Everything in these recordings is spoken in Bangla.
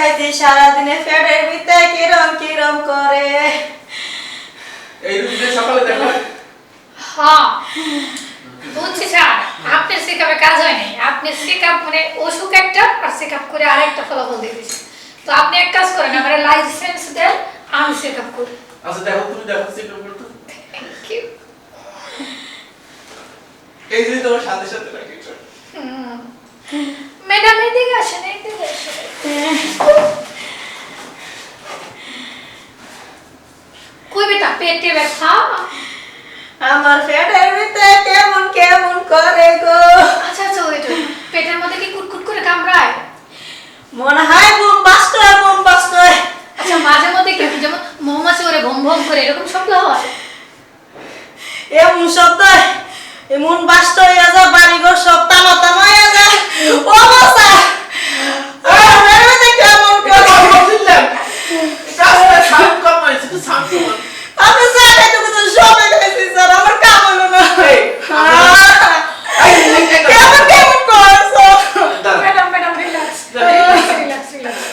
খাইছি সারাদিনে পেটের ভিতরে কিরম কিরম করে। এই রুটিনে সকালে দেখো। হ্যাঁ বুঝছি স্যার, আপনার চেকআপে কাজ হয় নাই। আপনি চেকআপ মানে অসুখ একটা আর চেকআপ করে আরেকটা ফলাফল দিয়ে দিচ্ছি। তো আপনি এক কাজ করেন, আমার লাইসেন্স দেন, আমি চেকআপ করি। আচ্ছা দেখো, তুমি দেখো চেকআপ করতে। Thank you. এই যে তোমার সাথে সাথে রাখি। ম্যাডাম এদিকে আসেন, এদিকে আসেন। কই বেটা পেটে ব্যথা? আমার পেটের ভিতরে কেমন কেমন করে গো। আচ্ছা আচ্ছা, ওই তো পেটের মধ্যে কি কুটকুট করে কামড়ায়? মনে হয় বুম বাস্ট হয়, বুম বাস্ট হয়। আচ্ছা মাঝে মধ্যে কি যেমন মৌমাছি ওরে ভম ভম করে এরকম শব্দ হয়? এমন শব্দ এমন বাস্ট হইয়া যা, বাড়িঘর সব তামা তামা হইয়া যা। ও বাসা আমার ভিতরে কেমন করে। কাজটা সাপ কামাইছে তো সাপ তোমার। আমি যা খাইতে বলতে সবাই খাইছি স্যার, আমার কাম হলো না। কেমন কেমন করছো। Madam madam relax relax relax relax.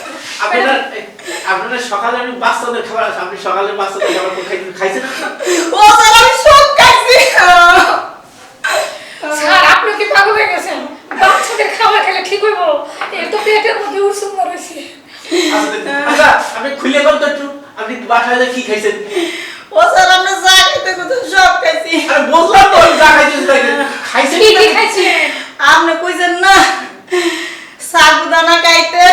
আপনারা সকালে আমি বাচ্চাদের খাবার আছে, আপনি সকালে বাচ্চাদের খাবার খাইছেন? ও স্যার আমি সব খাইছি। স্যার আপনি কি পাগল হয়ে গেছেন? বাচ্চাদের খাবার খেলে ঠিক হইব? এর তো পেটের মধ্যে উৎসুক রয়েছে। আচ্ছা আপনি খুলে বলুন তো একটু, আপনি বাসায় কি খাইছেন? ও স্যার আমরা যা খাইতে বলতে সব খাইছি। আরে বুঝলাম তো যা খাইছেন খাইছেন কি কি খাইছেন? আপনি কইছেন না সাগুদানা খাইতে।